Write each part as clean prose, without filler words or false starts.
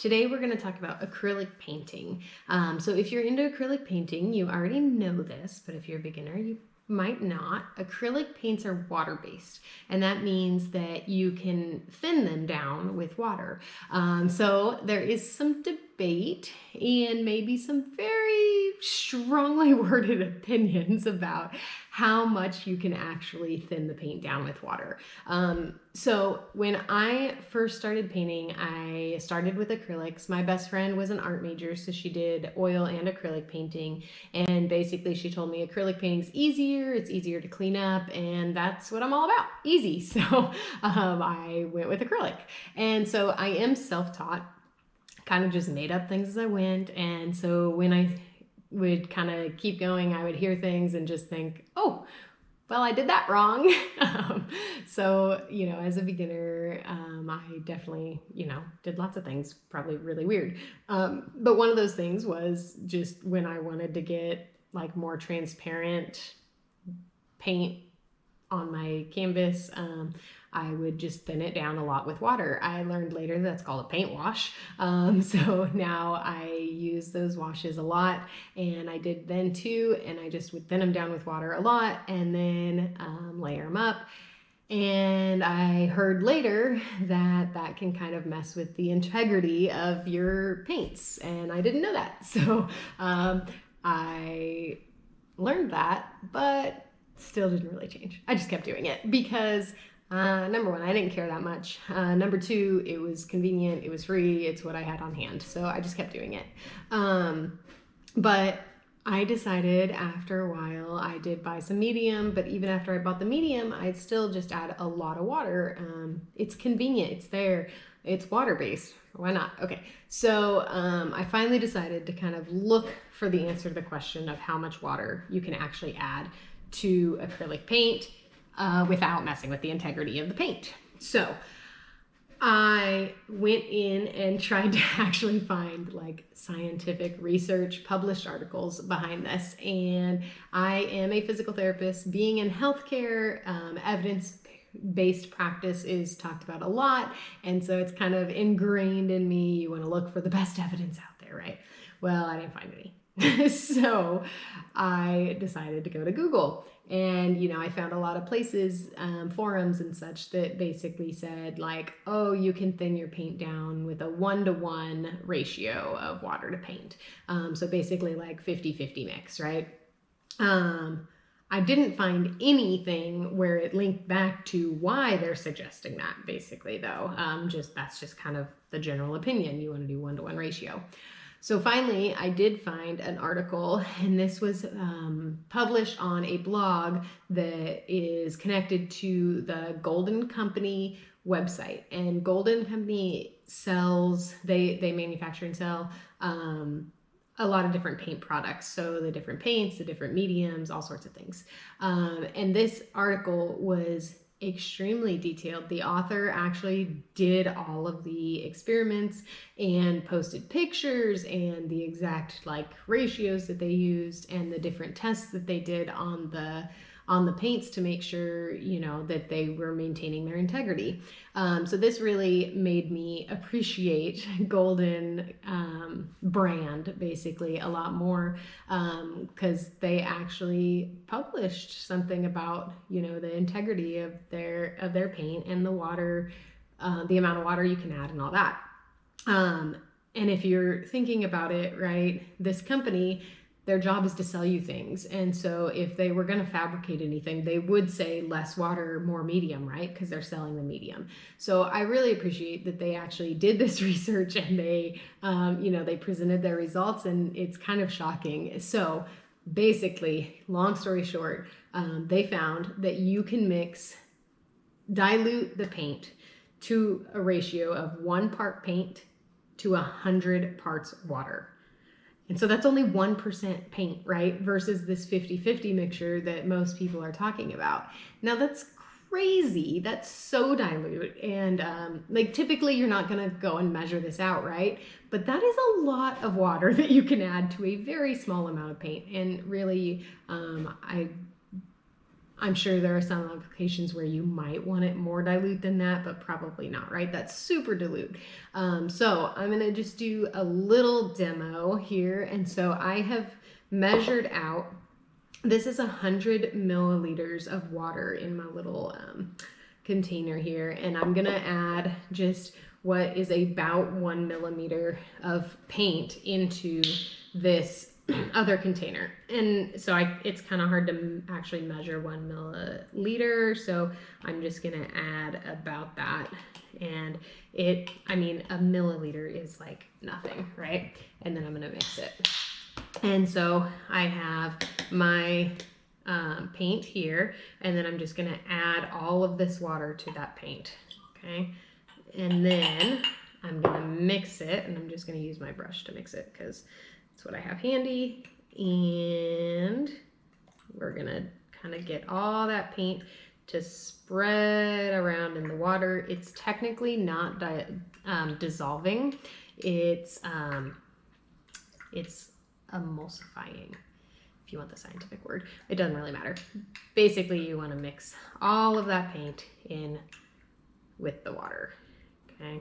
Today we're going to talk about acrylic painting. So if you're into acrylic painting, you already know this, but if you're a beginner, you might not. Acrylic paints are water-based, and that means that you can thin them down with water. So there is some debate and maybe some very strongly worded opinions about how much you can actually thin the paint down with water. So when I first started painting, I started with acrylics. My best friend was an art major, so she did oil and acrylic painting. And basically she told me acrylic painting's easier, it's easier to clean up, and that's what I'm all about, easy. So I went with acrylic. And so I am self-taught, kind of just made up things as I went. And so when I would kind of keep going, I would hear things and just think, oh, well, I did that wrong. So, as a beginner, I definitely, did lots of things, probably really weird. But one of those things was just when I wanted to get like more transparent paint on my canvas, I would just thin it down a lot with water. I learned later that's called a paint wash. So now I use those washes a lot, and I did then too, and I just would thin them down with water a lot and then layer them up. And I heard later that that can kind of mess with the integrity of your paints, and I didn't know that. So I learned that, but still didn't really change. I just kept doing it because number one, I didn't care that much. Number two, it was convenient, it was free, it's what I had on hand. So I just kept doing it. But I decided after a while, I did buy some medium, but even after I bought the medium, I'd still just add a lot of water. It's convenient, it's there, it's water-based. Why not? Okay, so I finally decided to kind of look for the answer to the question of how much water you can actually add to acrylic paint without messing with the integrity of the paint. So I went in and tried to actually find like scientific research, published articles behind this. And I am a physical therapist. Being in healthcare, evidence-based practice is talked about a lot. And so it's kind of ingrained in me. You want to look for the best evidence out there, right? Well, I didn't find any. So I decided to go to Google, and I found a lot of places, forums and such, that basically said like, oh, you can thin your paint down with a 1-to-1 ratio of water to paint. So basically like 50-50 mix, right? I didn't find anything where it linked back to why they're suggesting that, basically, though. That's just kind of the general opinion. You want to do 1-to-1 ratio. So finally, I did find an article, and this was published on a blog that is connected to the Golden Company website. And Golden Company sells, they manufacture and sell a lot of different paint products. So the different paints, the different mediums, all sorts of things. And this article was extremely detailed. The author actually did all of the experiments and posted pictures and the exact like ratios that they used and the different tests that they did on the paints to make sure, that they were maintaining their integrity. So this really made me appreciate Golden brand basically a lot more, because they actually published something about, the integrity of their paint and the water, the amount of water you can add and all that. And if you're thinking about it, right, this company, their job is to sell you things. And so if they were going to fabricate anything, they would say less water, more medium, right? Because they're selling the medium. So I really appreciate that they actually did this research, and they, they presented their results, and it's kind of shocking. So basically, long story short, they found that you can dilute the paint to a ratio of 1 part paint to 100 parts water. And so that's only 1% paint, right? Versus this 50-50 mixture that most people are talking about. Now that's crazy. That's so dilute. And typically you're not going to go and measure this out, right? But that is a lot of water that you can add to a very small amount of paint. And really, I'm sure there are some applications where you might want it more dilute than that, but probably not, right? That's super dilute. So I'm gonna just do a little demo here. And so I have measured out, this is 100 milliliters of water in my little container here. And I'm gonna add just what is about 1 millimeter of paint into this other container. And so it's kind of hard to actually measure 1 milliliter. So I'm just gonna add about that. And I mean, a milliliter is like nothing, right? And then I'm gonna mix it. And so I have my paint here, and then I'm just gonna add all of this water to that paint, okay? And then I'm gonna mix it, and I'm just gonna use my brush to mix it because that's what I have handy. And we're gonna kind of get all that paint to spread around in the water. It's technically not dissolving. It's emulsifying, if you want the scientific word. It doesn't really matter. Basically, you want to mix all of that paint in with the water, okay?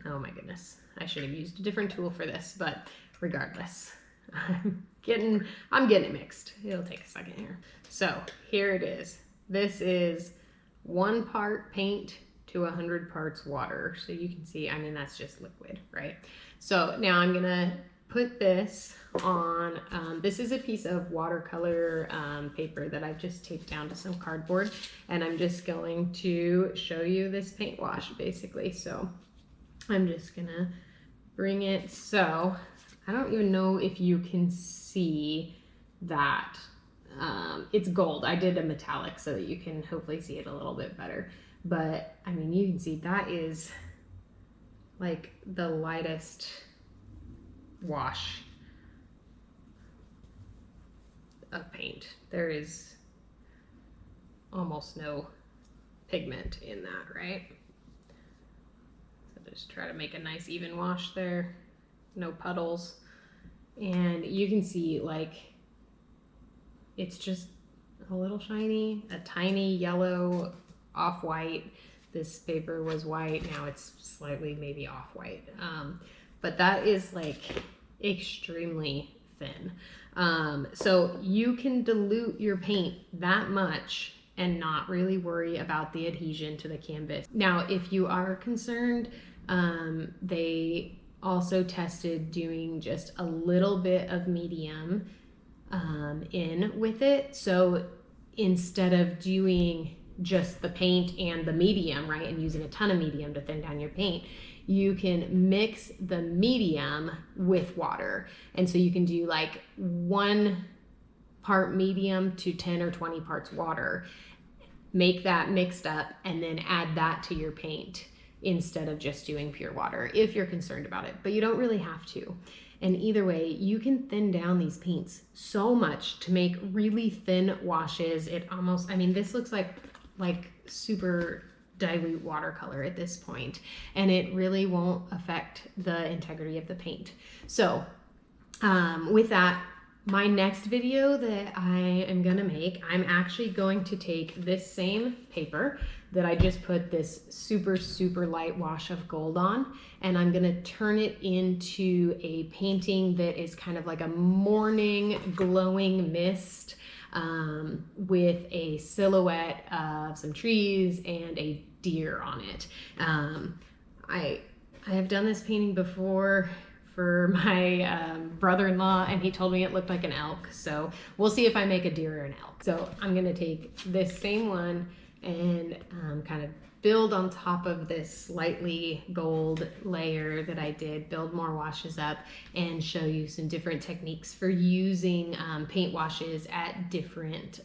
Oh my goodness, I should have used a different tool for this, but regardless, I'm getting it mixed. It'll take a second here. So here it is. This is 1 part paint to 100 parts water. So you can see, I mean, that's just liquid, right? So now I'm gonna put this on, this is a piece of watercolor paper that I've just taped down to some cardboard, and I'm just going to show you this paint wash basically. So I'm just gonna bring it, so I don't even know if you can see that. It's gold. I did a metallic so that you can hopefully see it a little bit better. But I mean, you can see that is like the lightest wash of paint. There is almost no pigment in that, right? So just try to make a nice even wash there. No puddles. And you can see like it's just a little shiny, a tiny yellow off-white. This paper was white, now it's slightly maybe off-white. But that is like extremely thin. So you can dilute your paint that much and not really worry about the adhesion to the canvas. Now, if you are concerned, they also tested doing just a little bit of medium in with it. So instead of doing just the paint and the medium, right, and using a ton of medium to thin down your paint, you can mix the medium with water. And so you can do like 1 part medium to 10 or 20 parts water, make that mixed up, and then add that to your paint instead of just doing pure water if you're concerned about it, but you don't really have to. And either way, you can thin down these paints so much to make really thin washes. It almost, I mean, this looks like super dilute watercolor at this point, and it really won't affect the integrity of the paint. So with that, my next video that I am gonna make, I'm actually going to take this same paper that I just put this super, super light wash of gold on, and I'm gonna turn it into a painting that is kind of like a morning glowing mist with a silhouette of some trees and a deer on it. I have done this painting before for my brother-in-law, and he told me it looked like an elk. So we'll see if I make a deer or an elk. So I'm gonna take this same one and kind of build on top of this slightly gold layer that I did, build more washes up, and show you some different techniques for using paint washes at different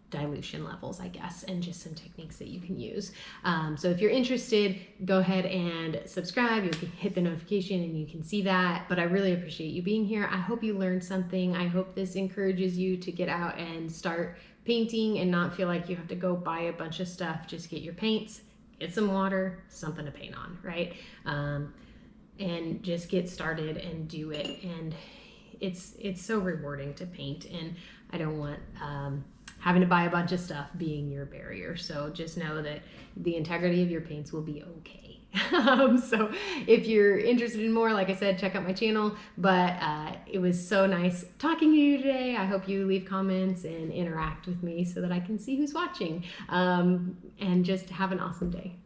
dilution levels, I guess, and just some techniques that you can use. So if you're interested, go ahead and subscribe. You can hit the notification and you can see that. But I really appreciate you being here. I hope you learned something. I hope this encourages you to get out and start painting and not feel like you have to go buy a bunch of stuff. Just get your paints, get some water, something to paint on, right? And just get started and do it. And it's so rewarding to paint, and I don't want having to buy a bunch of stuff being your barrier. So just know that the integrity of your paints will be okay. So if you're interested in more, like I said, check out my channel. But it was so nice talking to you today. I hope you leave comments and interact with me so that I can see who's watching. And just have an awesome day.